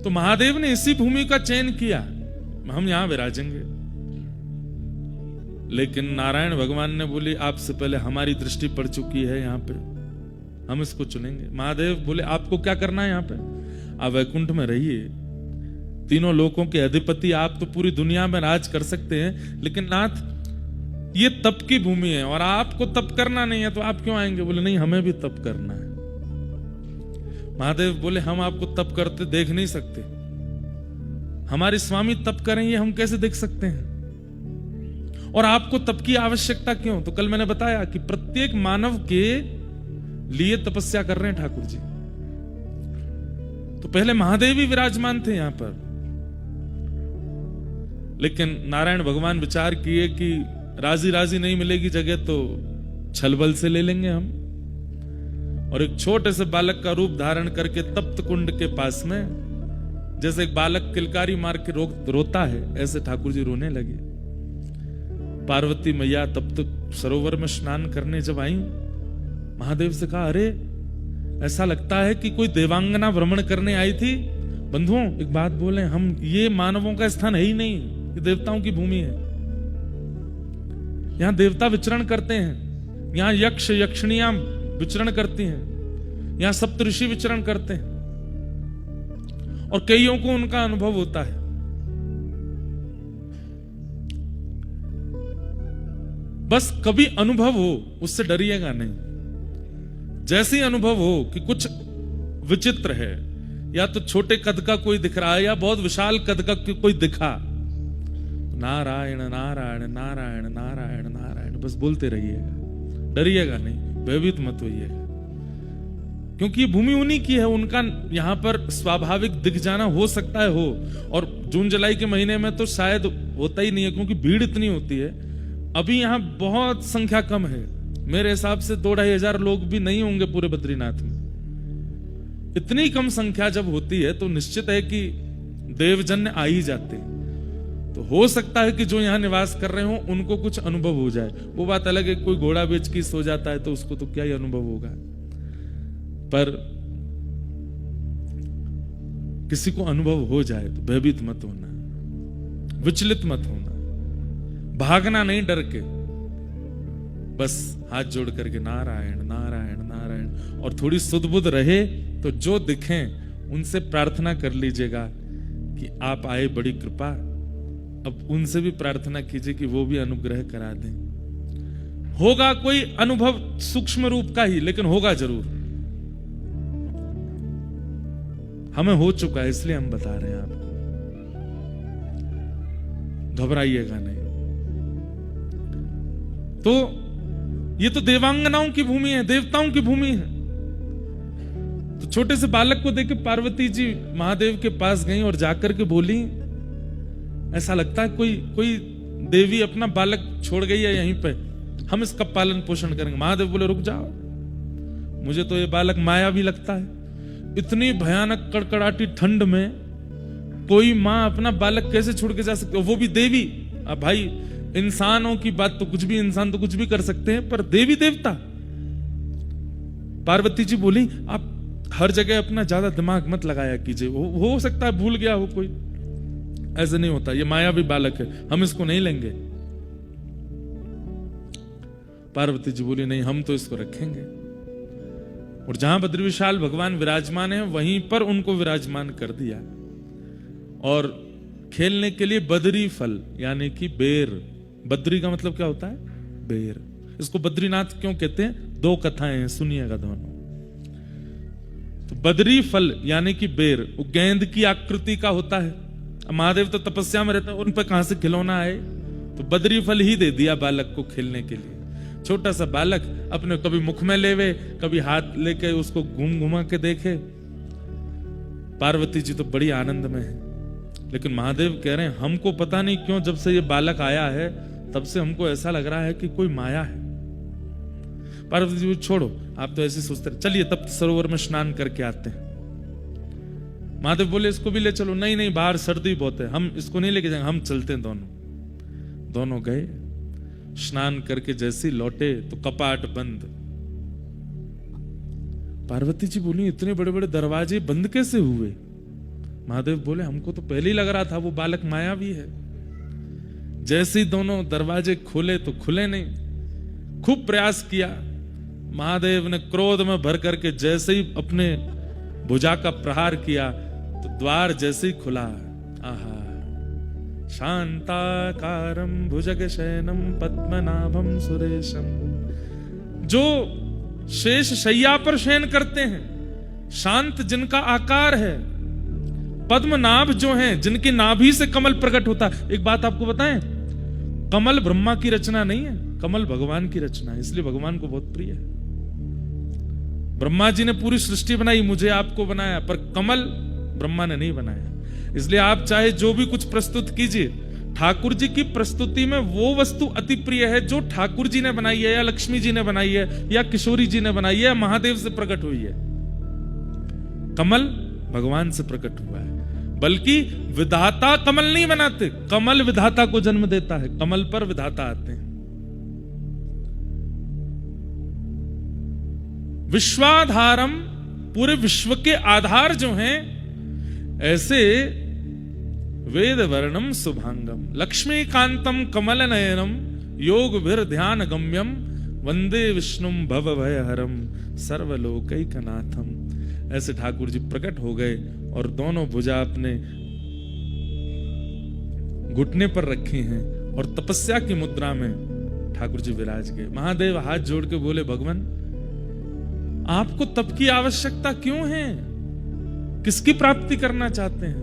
तो महादेव ने इसी भूमि का चयन किया, हम यहां विराजेंगे। लेकिन नारायण भगवान ने बोली आपसे पहले हमारी दृष्टि पड़ चुकी है यहां पे, हम इसको चुनेंगे। महादेव बोले आपको क्या करना है यहां पे? आप वैकुंठ में रहिए, तीनों लोकों के अधिपति आप, तो पूरी दुनिया में राज कर सकते हैं, लेकिन नाथ ये तप की भूमि है और आपको तप करना नहीं है, तो आप क्यों आएंगे? बोले नहीं, हमें भी तप करना है। महादेव बोले हम आपको तप करते देख नहीं सकते, हमारे स्वामी तप करें ये हम कैसे देख सकते हैं? और आपको तप की आवश्यकता क्यों? तो कल मैंने बताया कि प्रत्येक मानव के लिए तपस्या कर रहे हैं ठाकुर जी। तो पहले महादेव ही विराजमान थे यहां पर, लेकिन नारायण भगवान विचार किए कि राजी राजी नहीं मिलेगी जगह तो छलबल से ले लेंगे हम, और एक छोटे से बालक का रूप धारण करके तप्त कुंड के पास में, जैसे एक बालक किलकारी मार के रोता है, ऐसे ठाकुर जी रोने लगे। पार्वती मैया तप्त सरोवर में स्नान करने जब आई, महादेव से कहा अरे ऐसा लगता है कि कोई देवांगना भ्रमण करने आई थी। बंधुओं एक बात बोले, हम ये मानवों का स्थान है ही नहीं, ये देवताओं की भूमि है। यहां देवता विचरण करते हैं, यहां यक्ष यक्षिणियां विचरण करती हैं, यहां सप्तऋषि विचरण करते हैं, और कईयों को उनका अनुभव होता है। बस कभी अनुभव हो उससे डरिएगा नहीं। जैसे ही अनुभव हो कि कुछ विचित्र है, या तो छोटे कद का कोई दिख रहा है या बहुत विशाल कद का कोई दिखा, नारायण नारायण नारायण नारायण नारायण बस बोलते रहिएगा, डरिएगा नहीं, भयभीत मत होइएगा, क्योंकि ये भूमि उन्हीं की है, उनका यहां पर स्वाभाविक दिख जाना हो सकता है हो। और जून जुलाई के महीने में तो शायद होता ही नहीं है, क्योंकि भीड़ इतनी होती है। अभी यहां बहुत संख्या कम है, मेरे हिसाब से 2-2,500 लोग भी नहीं होंगे पूरे बद्रीनाथ में। इतनी कम संख्या जब होती है तो निश्चित है कि देवजन्य आ ही जाते हैं। तो हो सकता है कि जो यहां निवास कर रहे हो उनको कुछ अनुभव हो जाए, वो बात अलग है। कोई घोड़ा बेच के सो जाता है तो उसको तो क्या ही अनुभव होगा, पर किसी को अनुभव हो जाए तो भयभीत मत होना, विचलित मत होना, भागना नहीं डर के, बस हाथ जोड़ करके नारायण नारायण नारायण, और थोड़ी सुध-बुध रहे तो जो दिखें उनसे प्रार्थना कर लीजिएगा कि आप आए, बड़ी कृपा। अब उनसे भी प्रार्थना कीजिए कि वो भी अनुग्रह करा दें। होगा कोई अनुभव सूक्ष्म रूप का ही, लेकिन होगा जरूर। हमें हो चुका है इसलिए हम बता रहे हैं आपको, घबराइएगा नहीं। तो ये तो देवांगनाओं की भूमि है, देवताओं की भूमि है। तो छोटे से बालक को देख के पार्वती जी महादेव के पास गई और जाकर के बोली, ऐसा लगता है कोई देवी अपना बालक छोड़ गई है यहीं पे, हम इसका पालन पोषण करेंगे। महादेव बोले रुक जाओ, मुझे तो ये बालक माया भी लगता है। इतनी भयानक कड़कड़ाटी ठंड में कोई मां अपना बालक कैसे छोड़ के जा सकती है, वो भी देवी। अब भाई इंसानों की बात तो कुछ भी, इंसान तो कुछ भी कर सकते हैं, पर देवी देवता। पार्वती जी बोली आप हर जगह अपना ज्यादा दिमाग मत लगाया कीजिए, हो सकता है भूल गया हो कोई, ऐसे नहीं होता, ये माया भी बालक है, हम इसको नहीं लेंगे। पार्वती जी बोली नहीं, हम तो इसको रखेंगे। और जहां बद्री विशाल भगवान विराजमान है वहीं पर उनको विराजमान कर दिया, और खेलने के लिए बद्री फल यानी कि बेर, बद्री का मतलब क्या होता है? बेर। इसको बद्रीनाथ क्यों कहते हैं? 2 कथाएं हैं, सुनिएगा दोनों। तो बद्री फल यानी कि बेर, वो गेंद की आकृति का होता है। महादेव तो तपस्या में रहते हैं, उन पर कहां से खिलौना आए, तो बद्री फल ही दे दिया बालक को खेलने के लिए। छोटा सा बालक अपने कभी मुख में लेवे, कभी हाथ लेके उसको घूम घुमा के देखे। पार्वती जी तो बड़ी आनंद में है, लेकिन महादेव कह रहे हैं हमको पता नहीं क्यों जब से ये बालक आया है तब से हमको ऐसा लग रहा है कि कोई माया है। पार्वती जी छोड़ो, आप तो ऐसे सोचते रहे, चलिए तब सरोवर में स्नान करके आते हैं। महादेव बोले इसको भी ले चलो। नहीं नहीं, बाहर सर्दी बहुत है, हम इसको नहीं लेके जाएंगे, हम चलते हैं। दोनों गए, स्नान करके जैसे लौटे तो कपाट बंद। पार्वती जी बोली इतने बड़े बड़े दरवाजे बंद कैसे हुए? महादेव बोले हमको तो पहले ही लग रहा था वो बालक मायावी है। जैसे ही दोनों दरवाजे खोले तो खुले नहीं। खूब प्रयास किया। महादेव ने क्रोध में भर करके जैसे ही अपने भुजा का प्रहार किया तो द्वार जैसे ही खुला, आहा, शांताकारं भुजगशयनं पद्मनाभं सुरेशम। जो शेष शैया पर शयन करते हैं, शांत जिनका आकार है, पद्मनाभ जो हैं, जिनकी नाभि से कमल प्रकट होता है। एक बात आपको बताएं, कमल ब्रह्मा की रचना नहीं है, कमल भगवान की रचना है, इसलिए भगवान को बहुत प्रिय है। ब्रह्मा जी ने पूरी सृष्टि बनाई, मुझे आपको बनाया, पर कमल ब्रह्मा ने नहीं बनाया। इसलिए आप चाहे जो भी कुछ प्रस्तुत कीजिए, ठाकुर जी की प्रस्तुति में वो वस्तु अति प्रिय है जो ठाकुर जी ने बनाई है, या लक्ष्मी जी ने बनाई है, या किशोरी जी ने बनाई है, या महादेव से प्रकट हुई है। कमल भगवान से प्रकट हुआ है। बल्कि विधाता कमल नहीं बनाते, कमल विधाता को जन्म देता है, कमल पर विधाता आते हैं। विश्वाधारम, पूरे विश्व के आधार जो हैं, ऐसे वेद वर्णम शुभांगम, लक्ष्मीकांतम कमल नयनम, योग भीर ध्यान गम्यम, वंदे विष्णुम भव भयहरम सर्वलोकैकनाथम। ऐसे ठाकुर जी प्रकट हो गए और दोनों भुजा अपने घुटने पर रखी हैं और तपस्या की मुद्रा में ठाकुर जी विराज गए। महादेव हाथ जोड़ के बोले, भगवान आपको तप की आवश्यकता क्यों है? किसकी प्राप्ति करना चाहते हैं?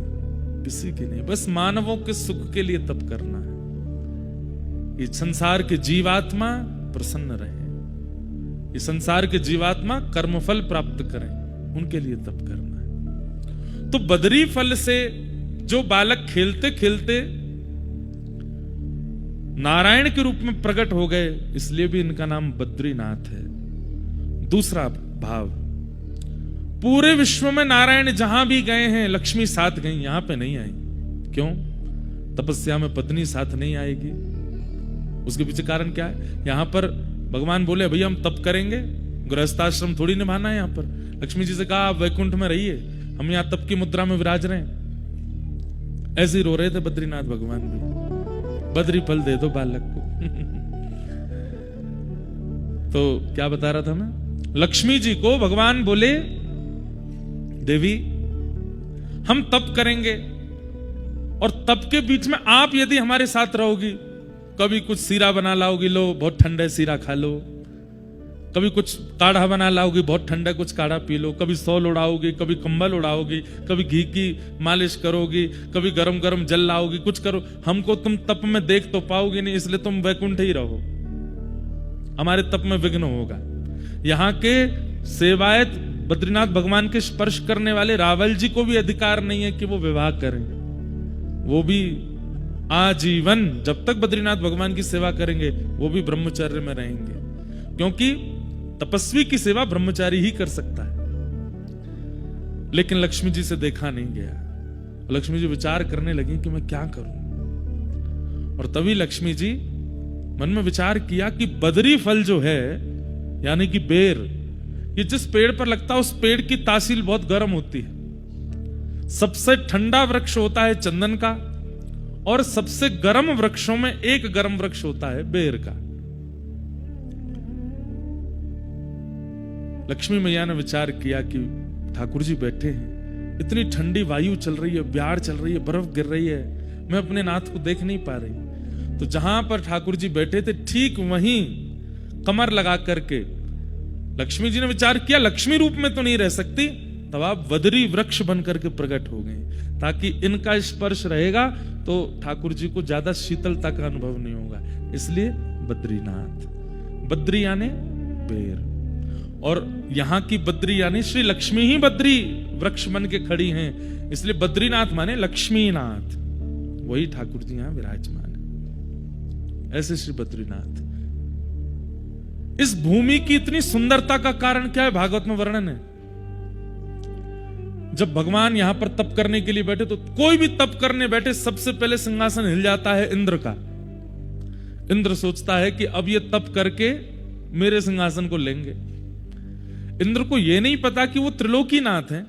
किसी की नहीं, बस मानवों के सुख के लिए तप करना है। ये संसार के जीवात्मा प्रसन्न रहे, ये संसार के जीवात्मा कर्मफल प्राप्त करें, उनके लिए तप करना है। तो बदरी फल से जो बालक खेलते खेलते नारायण के रूप में प्रकट हो गए, इसलिए भी इनका नाम बद्रीनाथ है। दूसरा भाव, पूरे विश्व में नारायण जहां भी गए हैं लक्ष्मी साथ गई, यहां पे नहीं आई। क्यों? तपस्या में पत्नी साथ नहीं आएगी। उसके पीछे कारण क्या है? यहां पर भगवान बोले भैया हम तप करेंगे, गृहस्थाश्रम थोड़ी निभाना है। यहां पर लक्ष्मी जी से कहा आप वैकुंठ में रहिए, हम यहां तप की मुद्रा में विराज रहे हैं। ऐसे ही रो रहे थे बद्रीनाथ भगवान भी, बद्री फल दे दो बालक को। तो क्या बता रहा था मैं? लक्ष्मी जी को भगवान बोले देवी हम तप करेंगे और तप के बीच में आप यदि हमारे साथ रहोगी, कभी कुछ सीरा बना लाओगी, लो बहुत ठंडा सीरा खा लो, कभी कुछ काढ़ा बना लाओगी, बहुत ठंडा कुछ काढ़ा पी लो, कभी सौल उड़ाओगी, कभी कंबल उड़ाओगी, कभी घी की मालिश करोगी, कभी गरम गरम जल लाओगी, कुछ करो, हमको तुम तप में देख तो पाओगी नहीं, इसलिए तुम वैकुंठ ही रहो, हमारे तप में विघ्न होगा। यहां के सेवायत बद्रीनाथ भगवान के स्पर्श करने वाले रावल जी को भी अधिकार नहीं है कि वो विवाह करें। वो भी आजीवन जब तक बद्रीनाथ भगवान की सेवा करेंगे वो भी ब्रह्मचर्य में रहेंगे, क्योंकि तपस्वी की सेवा ब्रह्मचारी ही कर सकता है। लेकिन लक्ष्मी जी से देखा नहीं गया। लक्ष्मी जी विचार करने लगी कि मैं क्या करूं, और तभी लक्ष्मी जी मन में विचार किया कि बदरी फल जो है, यानी कि बेर, ये जिस पेड़ पर लगता है उस पेड़ की तासील बहुत गर्म होती है। सबसे ठंडा वृक्ष होता है चंदन का, और सबसे गर्म वृक्षों में एक गर्म वृक्ष होता है बेर का। लक्ष्मी मैया ने विचार किया कि ठाकुर जी बैठे हैं, इतनी ठंडी वायु चल रही है, ब्यार चल रही है, बर्फ गिर रही है, मैं अपने नाथ को देख नहीं पा रही। तो जहां पर ठाकुर जी बैठे थे ठीक वहीं कमर लगा करके लक्ष्मी जी ने विचार किया लक्ष्मी रूप में तो नहीं रह सकती, तब आप बदरी वृक्ष बन करके प्रकट हो गए, ताकि इनका स्पर्श रहेगा तो ठाकुर जी को ज्यादा शीतलता का अनुभव नहीं होगा। इसलिए बद्रीनाथ, बद्री यानी बेर, और यहां की बद्री यानी श्री लक्ष्मी ही बद्री वृक्ष बन के खड़ी हैं, इसलिए बद्रीनाथ माने लक्ष्मीनाथ, वही ठाकुर जी यहां विराजमान है। ऐसे श्री बद्रीनाथ। इस भूमि की इतनी सुंदरता का कारण क्या है? भागवत में वर्णन है। जब भगवान यहां पर तप करने के लिए बैठे, तो कोई भी तप करने बैठे सबसे पहले सिंहासन हिल जाता है इंद्र का। इंद्र सोचता है कि अब ये तप करके मेरे सिंहासन को लेंगे। इंद्र को यह नहीं पता कि वो त्रिलोकीनाथ हैं,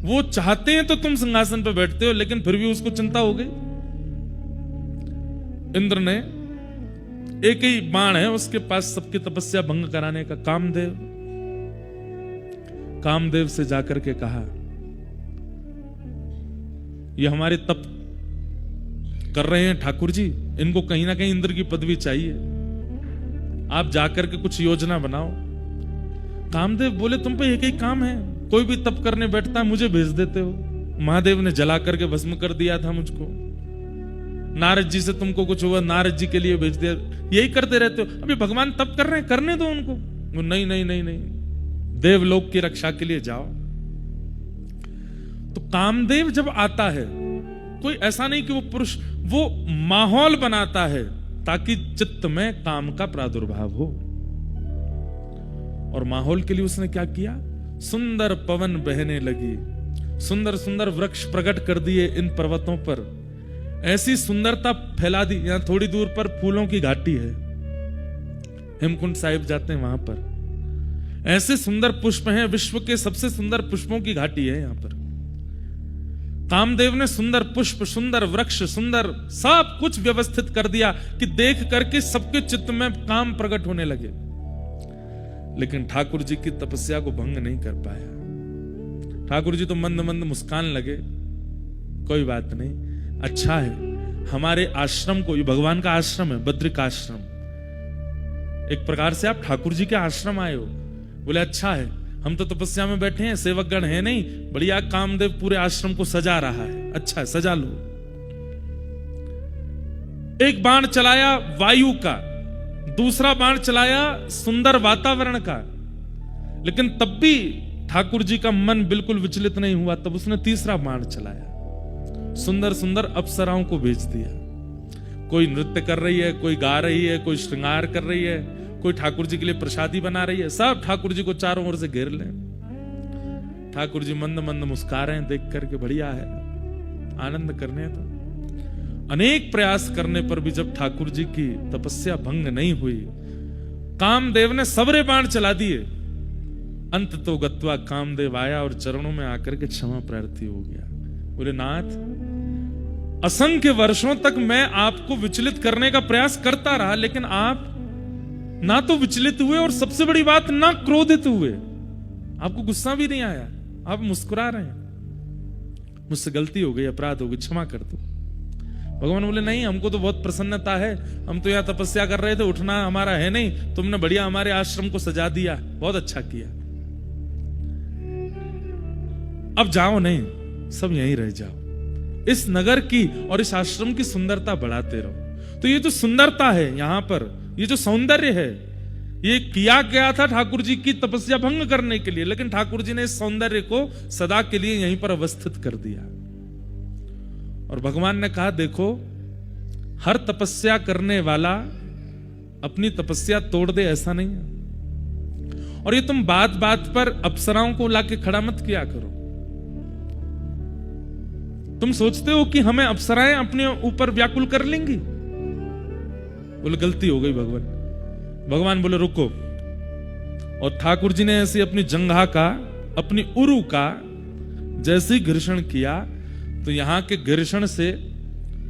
वो चाहते हैं तो तुम सिंहासन पर बैठते हो, लेकिन फिर भी उसको चिंता हो गई। इंद्र ने एक ही बाण है उसके पास सबकी तपस्या भंग कराने का, कामदेव से जाकर के कहा, ये हमारे तप कर रहे हैं ठाकुर जी, इनको कहीं ना कहीं इंद्र की पदवी चाहिए, आप जाकर के कुछ योजना बनाओ। कामदेव बोले, तुम पे एक ही काम है, कोई भी तप करने बैठता है मुझे भेज देते हो। महादेव ने जला करके भस्म कर दिया था मुझको, नारद जी से तुमको कुछ हुआ, नारद जी के लिए भेज दिया, यही करते रहते हो। अभी भगवान तप कर रहे हैं, करने दो उनको। वो नहीं नहीं नहीं नहीं, देवलोक की रक्षा के लिए जाओ। तो कामदेव जब आता है, कोई ऐसा नहीं कि वो पुरुष, वो माहौल बनाता है ताकि चित्त में काम का प्रादुर्भाव हो। और माहौल के लिए उसने क्या किया, सुंदर पवन बहने लगी, सुंदर सुंदर वृक्ष प्रकट कर दिए इन पर्वतों पर, ऐसी सुंदरता फैला दी। यहां थोड़ी दूर पर फूलों की घाटी है, हेमकुंड साहिब जाते हैं वहां पर, ऐसे सुंदर पुष्प हैं, विश्व के सबसे सुंदर पुष्पों की घाटी है यहां पर। कामदेव ने सुंदर पुष्प, सुंदर वृक्ष, सुंदर सब कुछ व्यवस्थित कर दिया कि देख करके सबके चित्त में काम प्रकट होने लगे। लेकिन ठाकुर जी की तपस्या को भंग नहीं कर पाया। ठाकुर जी तो मंद मंद मुस्कान लगे, कोई बात नहीं, अच्छा है हमारे आश्रम को, ये भगवान का आश्रम है, बद्रिक आश्रम, एक प्रकार से आप ठाकुर जी के आश्रम आए हो। बोले अच्छा है, हम तो तपस्या में बैठे हैं, सेवकगण है नहीं, बढ़िया कामदेव पूरे आश्रम को सजा रहा है, अच्छा है सजा लो। एक बाण चलाया वायु का, दूसरा बाण चलाया सुंदर वातावरण का, लेकिन तब भी ठाकुर जी का मन बिल्कुल विचलित नहीं हुआ। तब उसने तीसरा बाण चलाया, सुंदर सुंदर अप्सराओं को भेज दिया। कोई नृत्य कर रही है, कोई गा रही है, कोई श्रृंगार कर रही है, कोई ठाकुर जी के लिए प्रसादी बना रही है, सब ठाकुर जी को चारों ओर से घेर ले। ठाकुर जी मंद मंद मुस्कुरा रहे हैं देख करके, बढ़िया है, आनंद करने तो। अनेक प्रयास करने पर भी जब ठाकुर जी की तपस्या भंग नहीं हुई, कामदेव ने सबरे बाण चला दिए। अंत तो गत्वा कामदेव आया और चरणों में आकर के क्षमा प्रार्थी हो गया। बोले नाथ, असंख्य वर्षों तक मैं आपको विचलित करने का प्रयास करता रहा, लेकिन आप ना तो विचलित हुए और सबसे बड़ी बात ना क्रोधित हुए, आपको गुस्सा भी नहीं आया, आप मुस्कुरा रहे हैं। मुझसे गलती हो गई, अपराध हो गई, क्षमा कर दो। भगवान बोले नहीं, हमको तो बहुत प्रसन्नता है, हम तो यहां तपस्या कर रहे थे, उठना हमारा है नहीं, तुमने बढ़िया हमारे आश्रम को सजा दिया, बहुत अच्छा किया, अब जाओ, नहीं सब यहीं रह जाओ, इस नगर की और इस आश्रम की सुंदरता बढ़ाते रहो। तो ये जो सुंदरता है यहां पर, ये जो सौंदर्य है, ये किया गया था ठाकुर जी की तपस्या भंग करने के लिए, लेकिन ठाकुर जी ने इस सौंदर्य को सदा के लिए यहीं पर अवस्थित कर दिया। और भगवान ने कहा देखो, हर तपस्या करने वाला अपनी तपस्या तोड़ दे ऐसा नहीं है। और ये तुम बात बात पर अप्सराओं को लाके खड़ा मत किया करो। तुम सोचते हो कि हमें अप्सराएं अपने ऊपर व्याकुल कर लेंगी, बोले गलती हो गई भगवान। भगवान बोले रुको, और ठाकुर जी ने ऐसे अपनी जंघा का, अपनी उरु का जैसे घर्षण किया, तो यहां के घर्षण से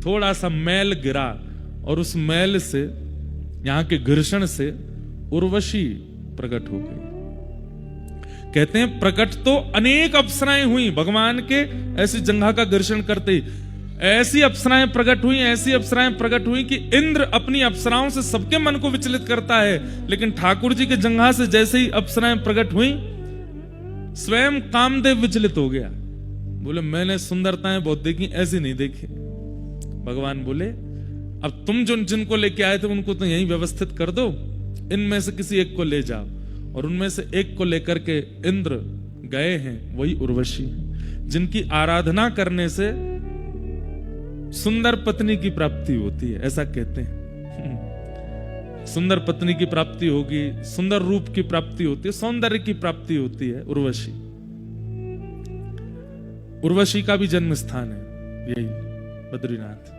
थोड़ा सा मैल गिरा, और उस मैल से, यहां के घर्षण से उर्वशी प्रकट हो गई। कहते हैं प्रकट तो अनेक अप्सराएं हुई भगवान के ऐसी जंघा का घर्षण करते ही, ऐसी अप्सराएं प्रकट हुई, ऐसी अप्सराएं प्रकट हुई कि इंद्र अपनी अप्सराओं से सबके मन को विचलित करता है, लेकिन ठाकुर जी के जंघा से जैसे ही अप्सराएं प्रकट हुई, स्वयं कामदेव विचलित हो गया। बोले मैंने सुंदरताएं बहुत देखी, ऐसी नहीं देखी। भगवान बोले अब तुम जो जिनको लेके आए थे उनको तो यहीं व्यवस्थित कर दो, इनमें से किसी एक को ले जाओ। और उनमें से एक को लेकर के इंद्र गए हैं, वही उर्वशी, जिनकी आराधना करने से सुंदर पत्नी की प्राप्ति होती है, ऐसा कहते हैं। सुंदर पत्नी की प्राप्ति होगी, सुंदर रूप की प्राप्ति होती है, सौंदर्य की प्राप्ति होती है उर्वशी। उर्वशी का भी जन्म स्थान है यही बद्रीनाथ।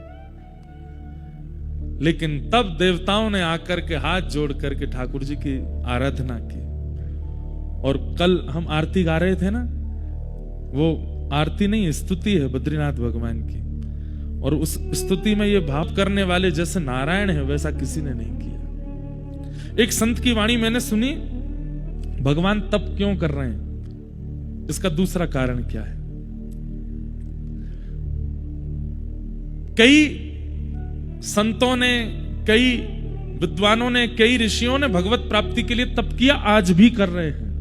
लेकिन तब देवताओं ने आकर के हाथ जोड़ करके ठाकुर जी की आराधना की। और कल हम आरती गा रहे थे ना, वो आरती नहीं, स्तुति है बद्रीनाथ भगवान की। और उस स्तुति में ये भाव करने वाले जैसे नारायण है वैसा किसी ने नहीं किया। एक संत की वाणी मैंने सुनी, भगवान तप क्यों कर रहे हैं, इसका दूसरा कारण क्या है। कई संतों ने, कई विद्वानों ने, कई ऋषियों ने भगवत प्राप्ति के लिए तप किया, आज भी कर रहे हैं।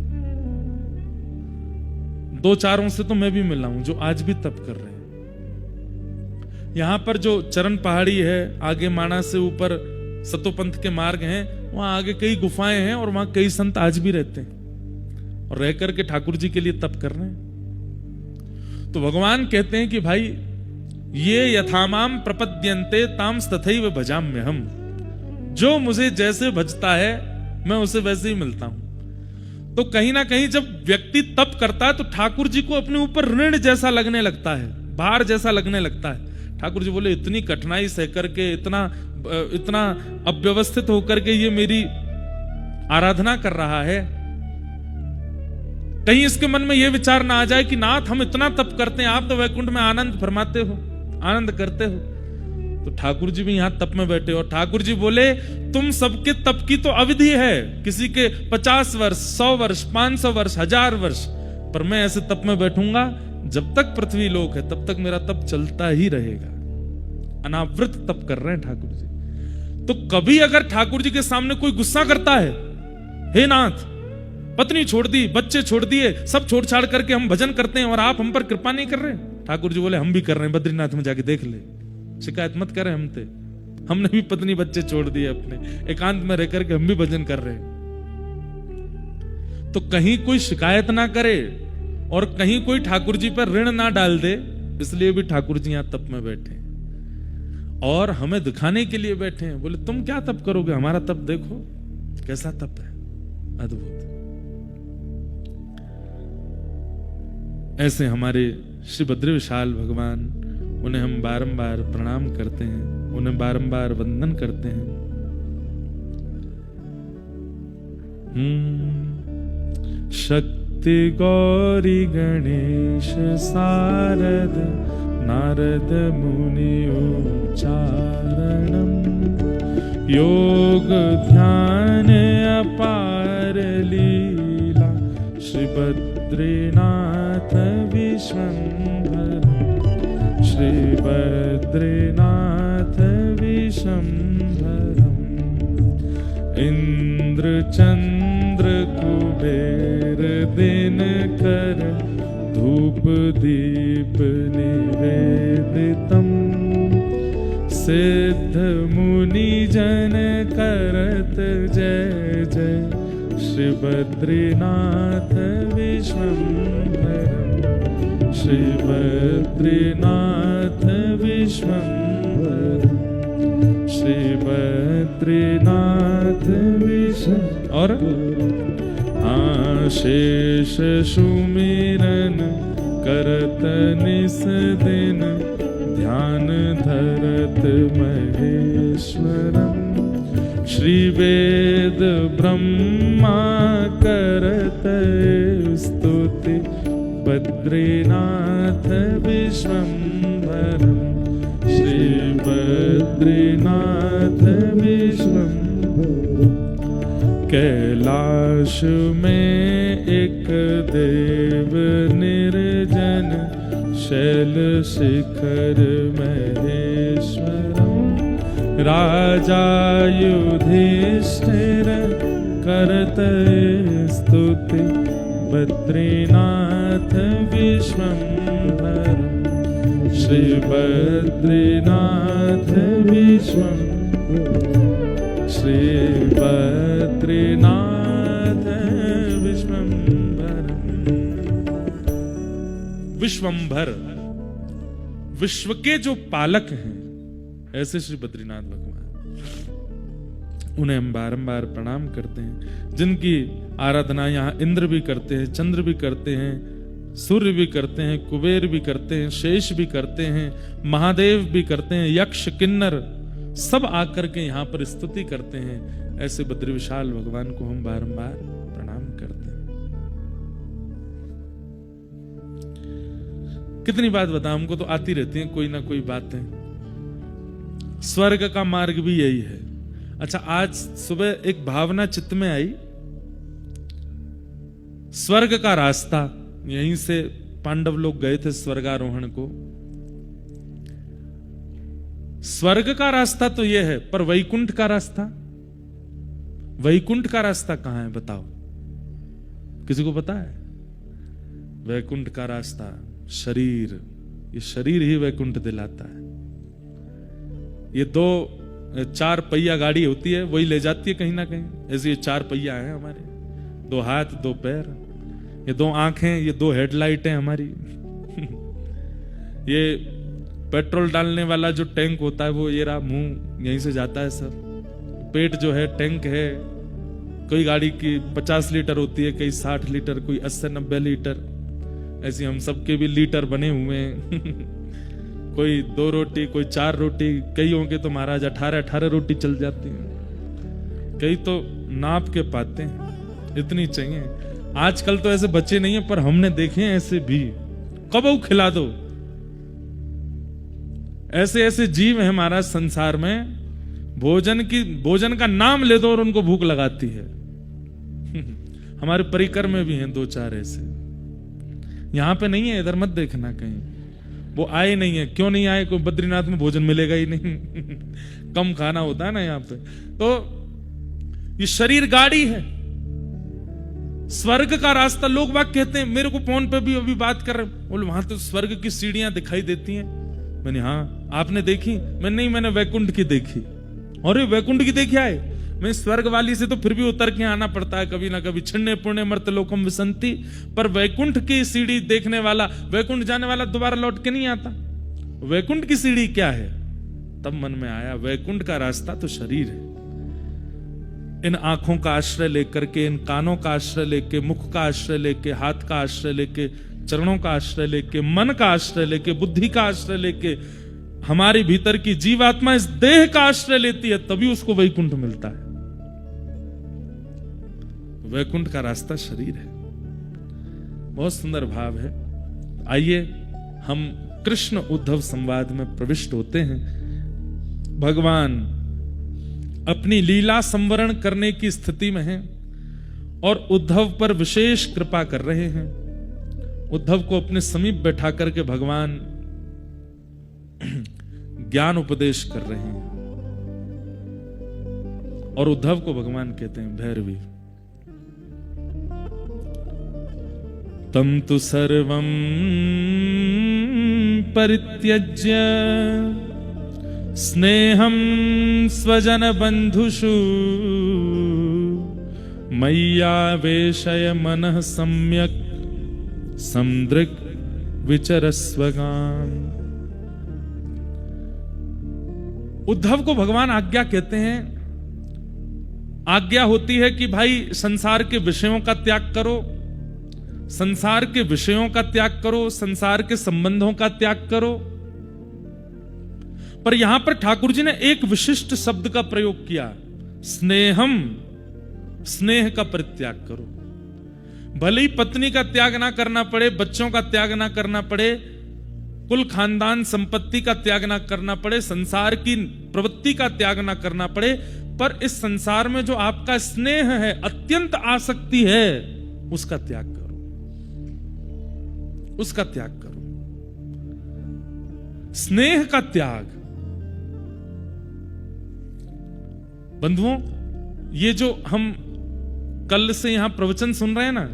दो चारों से तो मैं भी मिला हूं जो आज भी तप कर रहे हैं। यहां पर जो चरण पहाड़ी है, आगे माणा से ऊपर सतोपंथ के मार्ग हैं, वहां आगे कई गुफाएं हैं और वहां कई संत आज भी रहते हैं और रह करके ठाकुर जी के लिए तप कर रहे हैं। तो भगवान कहते हैं कि भाई ये यथामाम प्रपद्यन्ते ताम्स तथैव भजाम्यहम्, जो मुझे जैसे भजता है मैं उसे वैसे ही मिलता हूं। तो कहीं ना कहीं जब व्यक्ति तप करता है तो ठाकुर जी को अपने ऊपर ऋण जैसा लगने लगता है, भार जैसा लगने लगता है। ठाकुर जी बोले इतनी कठिनाई सह करके, इतना अव्यवस्थित होकर के ये मेरी आराधना कर रहा है, कहीं इसके मन में यह विचार ना आ जाए कि नाथ हम इतना तप करते हैं, आप तो वैकुंठ में आनंद फरमाते हो, आनंद करते हो। तो ठाकुर जी भी यहां तप में बैठे और ठाकुर जी बोले तुम सबके तप की तो अवधि है, किसी के 50 वर्ष, 100 वर्ष, 500 वर्ष, 1000 वर्ष, पर मैं ऐसे तप में बैठूंगा जब तक पृथ्वी लोक है, तब तक मेरा तप चलता ही रहेगा। अनावृत तप कर रहे हैं ठाकुर जी। तो कभी अगर ठाकुर जी के सामने कोई गुस्सा करता है, हे नाथ पत्नी छोड़ दी, बच्चे छोड़ दिए, सब छोड़ छाड़ करके हम भजन करते हैं और आप हम पर कृपा नहीं कर रहे, ठाकुर जी बोले हम भी कर रहे हैं, बद्रीनाथ में जाके देख ले, शिकायत मत करें हमसे, हमने भी पत्नी बच्चे छोड़ दिए, अपने एकांत में रह करके हम भी भजन कर रहे हैं। तो कहीं कोई शिकायत ना करे और कहीं कोई ठाकुर जी पर ऋण ना डाल दे, इसलिए भी ठाकुर जी यहां तप में बैठे और हमें दिखाने के लिए बैठे हैं। बोले तुम क्या तप करोगे, हमारा तप देखो कैसा तप है, अद्भुत। ऐसे हमारे श्री बद्री विशाल भगवान, उन्हें हम बारंबार प्रणाम करते हैं, उन्हें बारंबार वंदन करते हैं। शक्ति गौरी गणेश सारद नारद मुनि उच्चारणम, योग ध्यान अपार लीला श्री बद्रीनाथ विश्वंभर, श्री बद्रीनाथ विश्वंभरम्। इंद्र चंद्र कुबेर दिनकर धूप दीप निवेदितम्, सिद्ध मुनि जन करत जय जय श्री बद्रीनाथ विश्वंभरम्, श्री बद्रीनाथ विश्वंभरम्, श्री बद्रीनाथ विश्व। और आशेष सुमिरन करत निस दिन, ध्यान धरत महेश्वरम, श्री वेद ब्रह्मा करत स्तुति बद्रीनाथ विश्वंभरम्, श्री बद्रीनाथ विश्वंभरम्। कैलाश में एक देव निर्जन, शैल शिखर महेश्वरम्, राजा युधिष्ठिर करत स्तुति बद्रीनाथ विश्वंभरम्, श्री बद्रीनाथ विश्वंभरम्, श्री बद्रीनाथ विश्वंभरम्। विश्वंभर, विश्व के जो पालक हैं ऐसे श्री बद्रीनाथ भगवान, उन्हें हम बारंबार प्रणाम करते हैं, जिनकी आराधना यहाँ इंद्र भी करते हैं, चंद्र भी करते हैं, सूर्य भी करते हैं, कुबेर भी करते हैं, शेष भी करते हैं, महादेव भी करते हैं, यक्ष किन्नर सब आकर के यहाँ पर स्तुति करते हैं। ऐसे बद्री विशाल भगवान को हम बारंबार प्रणाम करते हैं। कितनी बात बताऊं, हमको तो आती रहती है कोई ना कोई बातें। स्वर्ग का मार्ग भी यही है। अच्छा, आज सुबह एक भावना चित्त में आई, स्वर्ग का रास्ता, यहीं से पांडव लोग गए थे स्वर्गारोहण को। स्वर्ग का रास्ता तो यह है, पर वैकुंठ का रास्ता, वैकुंठ का रास्ता कहां है बताओ, किसी को पता है? वैकुंठ का रास्ता शरीर, ये शरीर ही वैकुंठ दिलाता है। ये 4 पहिया गाड़ी होती है, वही ले जाती है कहीं ना कहीं। ऐसे ये 4 पहिया है हमारे, 2 हाथ 2 पैर, ये 2 आंखें, ये 2 हेडलाइट है हमारी। ये पेट्रोल डालने वाला जो टैंक होता है वो ये रहा, मुंह यहीं से जाता है सब। पेट जो है टैंक है, कोई गाड़ी की 50 लीटर होती है, कई 60 लीटर, कोई 80-90 लीटर, ऐसी हम सबके भी लीटर बने हुए हैं। कोई 2 रोटी, कोई 4 रोटी, कई होंगे तो महाराज 18 रोटी चल जाती है, कई तो नाप के पाते हैं, इतनी चाहिए। आजकल तो ऐसे बच्चे नहीं है, पर हमने देखे हैं ऐसे भी, कब खिला दो। ऐसे ऐसे जीव हैं महाराज संसार में, भोजन का नाम ले दो और उनको भूख लगाती है। हमारे परिकर में भी हैं 2-4 ऐसे। यहां पे नहीं है, इधर मत देखना कहीं, वो आए नहीं है। क्यों नहीं आए? कोई बद्रीनाथ में भोजन मिलेगा ही नहीं। कम खाना होता है ना यहाँ पे। तो ये शरीर गाड़ी है, स्वर्ग का रास्ता। लोग बात कहते हैं, मेरे को फोन पे भी अभी बात कर रहे, बोले वहां तो स्वर्ग की सीढ़ियां दिखाई देती हैं। मैंने, हाँ आपने देखी? मैंने वैकुंठ की देखी। और वैकुंठ की देखी आए? मैं स्वर्ग वाली से तो फिर भी उतर के आना पड़ता है कभी ना कभी, छिन्ने पुण्य मर्त लोकम विसंति। पर वैकुंठ की सीढ़ी देखने वाला, वैकुंठ जाने वाला दोबारा लौट के नहीं आता। वैकुंठ की सीढ़ी क्या है? तब मन में आया, वैकुंठ का रास्ता तो शरीर है। इन आंखों का आश्रय लेकर के, इन कानों का आश्रय लेके, मुख का आश्रय लेके, हाथ का आश्रय लेके, चरणों का आश्रय लेके, मन का आश्रय लेके, बुद्धि का आश्रय लेके, हमारे भीतर की जीवात्मा इस देह का आश्रय लेती है, तभी उसको वैकुंठ मिलता है। वैकुंठ का रास्ता शरीर है। बहुत सुंदर भाव है। आइए हम कृष्ण उद्धव संवाद में प्रविष्ट होते हैं। भगवान अपनी लीला संवरण करने की स्थिति में हैं और उद्धव पर विशेष कृपा कर रहे हैं। उद्धव को अपने समीप बैठा करके भगवान ज्ञान उपदेश कर रहे हैं। और उद्धव को भगवान कहते हैं भैरवी। तम तु सर्वं परित्यज्य स्नेहं स्वजन बंधुषु मय्यावेशय मनः सम्यक् समदृक् विचरस्वगाम। उद्धव को भगवान आज्ञा कहते हैं। आज्ञा होती है कि भाई संसार के विषयों का त्याग करो, संसार के विषयों का त्याग करो, संसार के संबंधों का त्याग करो। पर यहां पर ठाकुर जी ने एक विशिष्ट शब्द का प्रयोग किया, स्नेहम। स्नेह का परित्याग करो। भले ही पत्नी का त्याग ना करना पड़े, बच्चों का त्याग ना करना पड़े, कुल खानदान संपत्ति का त्याग ना करना पड़े, संसार की प्रवृत्ति का त्याग ना करना पड़े, पर इस संसार में जो आपका स्नेह है, अत्यंत आसक्ति है, उसका त्याग करो, उसका त्याग करो। स्नेह का त्याग। बंधुओं, ये जो हम कल से यहां प्रवचन सुन रहे हैं ना,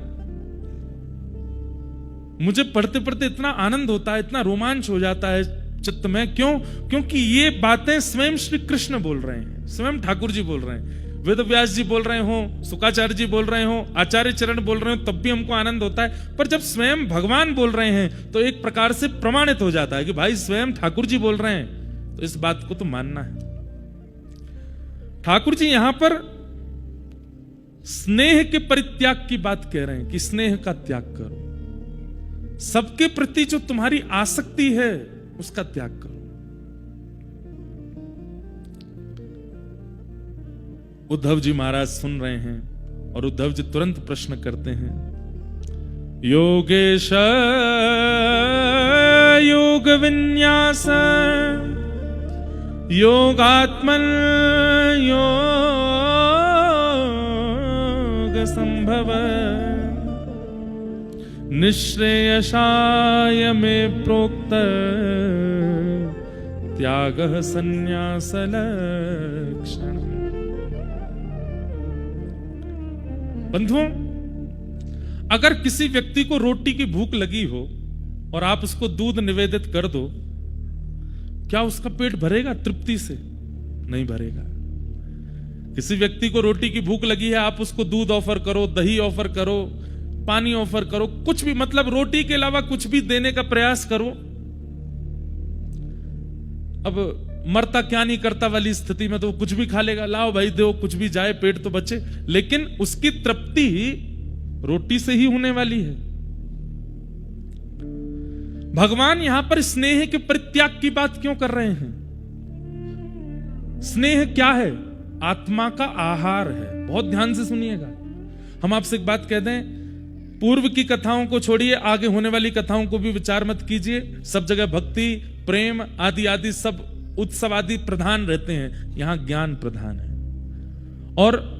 मुझे पढ़ते पढ़ते इतना आनंद होता है, इतना रोमांच हो जाता है चित्त में। क्यों? क्योंकि ये बातें स्वयं श्री कृष्ण बोल रहे हैं, स्वयं ठाकुर जी बोल रहे हैं। वेद व्यास जी बोल रहे हो, शुकाचार्य जी बोल रहे हो, आचार्य चरण बोल रहे हो, तब भी हमको आनंद होता है। पर जब स्वयं भगवान बोल रहे हैं तो एक प्रकार से प्रमाणित हो जाता है कि भाई स्वयं ठाकुर जी बोल रहे हैं, तो इस बात को तो मानना है। ठाकुर जी यहां पर स्नेह के परित्याग की बात कह रहे हैं कि स्नेह का त्याग करो। सबके प्रति जो तुम्हारी आसक्ति है उसका त्याग करो। उद्धव जी महाराज सुन रहे हैं और उद्धव जी तुरंत प्रश्न करते हैं, योगेश योग विन्यास योगात्मन योग संभव निःश्रेयसाय में प्रोक्त त्यागः संन्यास लक्षण। बंधुओं, अगर किसी व्यक्ति को रोटी की भूख लगी हो और आप उसको दूध निवेदित कर दो, क्या उसका पेट भरेगा तृप्ति से? नहीं भरेगा। किसी व्यक्ति को रोटी की भूख लगी है, आप उसको दूध ऑफर करो, दही ऑफर करो, पानी ऑफर करो, कुछ भी, मतलब रोटी के अलावा कुछ भी देने का प्रयास करो। अब मरता क्या नहीं करता वाली स्थिति में तो कुछ भी खा लेगा, लाओ भाई दो, कुछ भी जाए, पेट तो बचे। लेकिन उसकी तृप्ति रोटी से ही होने वाली है। भगवान यहां पर स्नेह के परित्याग की बात क्यों कर रहे हैं? स्नेह क्या है? आत्मा का आहार है। बहुत ध्यान से सुनिएगा। हम आपसे एक बात कह दें, पूर्व की कथाओं को छोड़िए, आगे होने वाली कथाओं को भी विचार मत कीजिए। सब जगह भक्ति, प्रेम आदि आदि सब उत्सव आदि प्रधान रहते हैं, यहां ज्ञान प्रधान है और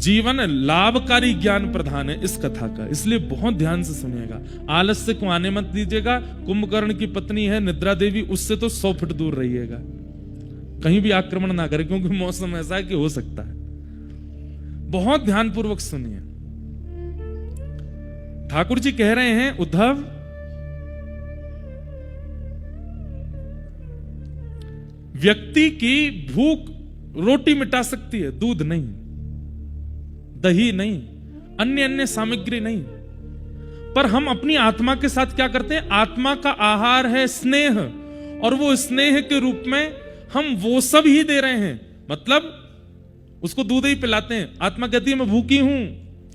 जीवन लाभकारी ज्ञान प्रधान है इस कथा का। इसलिए बहुत ध्यान से सुनिएगा। आलस्य को आने मत दीजिएगा। कुंभकर्ण की पत्नी है निद्रा देवी, उससे तो 100 फीट दूर रहिएगा, कहीं भी आक्रमण ना करे, क्योंकि मौसम ऐसा है कि हो सकता है। बहुत ध्यानपूर्वक सुनिए। ठाकुर जी कह रहे हैं, उद्धव, व्यक्ति की भूख रोटी मिटा सकती है, दूध नहीं, दही नहीं, अन्य अन्य सामग्री नहीं। पर हम अपनी आत्मा के साथ क्या करते हैं? आत्मा का आहार है स्नेह, और वो स्नेह के रूप में हम वो सब ही दे रहे हैं। मतलब उसको दूध ही पिलाते हैं। आत्मा कहती है मैं भूखी हूं,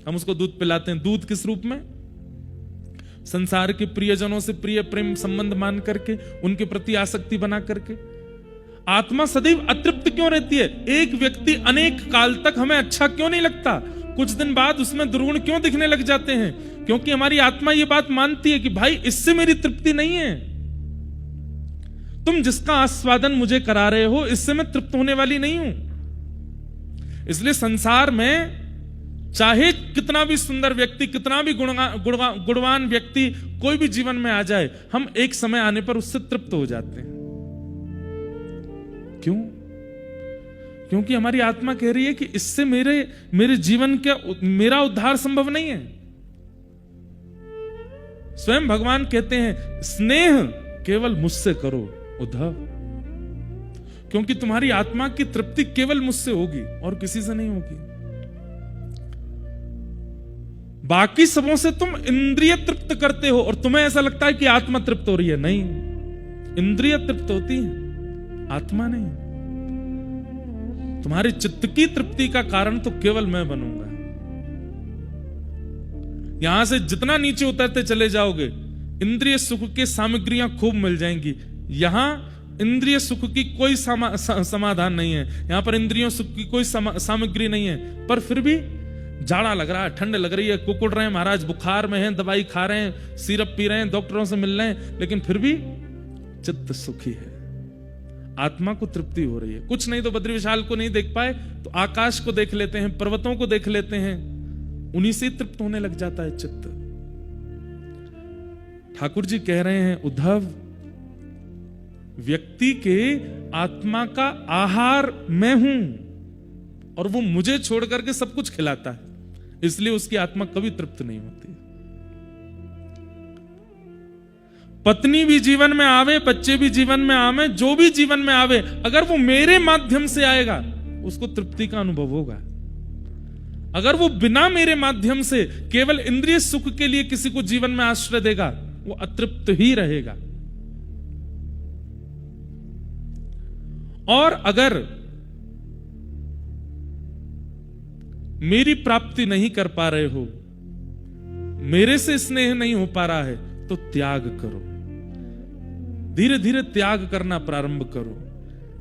हम उसको दूध पिलाते हैं। दूध किस रूप में? संसार के प्रियजनों से प्रिय प्रेम संबंध मान करके, उनके प्रति आसक्ति बना करके। आत्मा सदैव अतृप्त क्यों रहती है? एक व्यक्ति अनेक काल तक हमें अच्छा क्यों नहीं लगता? कुछ दिन बाद उसमें दुर्गुण क्यों दिखने लग जाते हैं? क्योंकि हमारी आत्मा ये बात मानती है कि भाई इससे मेरी तृप्ति नहीं है। तुम जिसका आस्वादन मुझे करा रहे हो, इससे मैं तृप्त होने वाली नहीं हूं। इसलिए संसार में चाहे कितना भी सुंदर व्यक्ति, कितना भी गुणवान व्यक्ति कोई भी जीवन में आ जाए, हम एक समय आने पर उससे तृप्त हो जाते हैं। क्यों? क्योंकि हमारी आत्मा कह रही है कि इससे मेरे जीवन का मेरा उद्धार संभव नहीं है। स्वयं भगवान कहते हैं, स्नेह केवल मुझसे करो उद्धव, क्योंकि तुम्हारी आत्मा की तृप्ति केवल मुझसे होगी और किसी से नहीं होगी। बाकी सबों से तुम इंद्रिय तृप्त करते हो और तुम्हें ऐसा लगता है कि आत्मा तृप्त हो रही है। नहीं, इंद्रिय तृप्त होती है, आत्मा नहीं। तुम्हारे चित्त की तृप्ति का कारण तो केवल मैं बनूंगा। यहां से जितना नीचे उतरते चले जाओगे, इंद्रिय सुख की सामग्रियां खूब मिल जाएंगी। यहां इंद्रिय सुख की कोई समाधान नहीं है, यहां पर इंद्रियों सुख की कोई सामग्री नहीं है। पर फिर भी जाड़ा लग रहा है, ठंड लग रही है, कुकुड़ रहे हैं महाराज, बुखार में हैं, दवाई खा रहे हैं, सिरप पी रहे हैं, डॉक्टरों से मिल रहे हैं, लेकिन फिर भी चित्त सुखी है, आत्मा को तृप्ति हो रही है। कुछ नहीं तो बद्री विशाल को नहीं देख पाए तो आकाश को देख लेते हैं, पर्वतों को देख लेते हैं, उन्हीं से तृप्त होने लग जाता है चित्त। ठाकुर जी कह रहे हैं, उद्धव, व्यक्ति के आत्मा का आहार मैं हूं और वो मुझे छोड़ करके सब कुछ खिलाता है, इसलिए उसकी आत्मा कभी तृप्त नहीं होती। पत्नी भी जीवन में आवे, बच्चे भी जीवन में आवे, जो भी जीवन में आवे, अगर वो मेरे माध्यम से आएगा उसको तृप्ति का अनुभव होगा। अगर वो बिना मेरे माध्यम से केवल इंद्रिय सुख के लिए किसी को जीवन में आश्रय देगा, वो अतृप्त ही रहेगा। और अगर मेरी प्राप्ति नहीं कर पा रहे हो, मेरे से स्नेह नहीं हो पा रहा है, तो त्याग करो। धीरे धीरे त्याग करना प्रारंभ करो।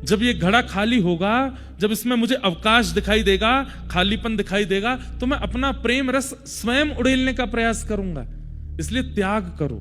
जब ये घड़ा खाली होगा, जब इसमें मुझे अवकाश दिखाई देगा, खालीपन दिखाई देगा, तो मैं अपना प्रेम रस स्वयं उड़ेलने का प्रयास करूंगा। इसलिए त्याग करो।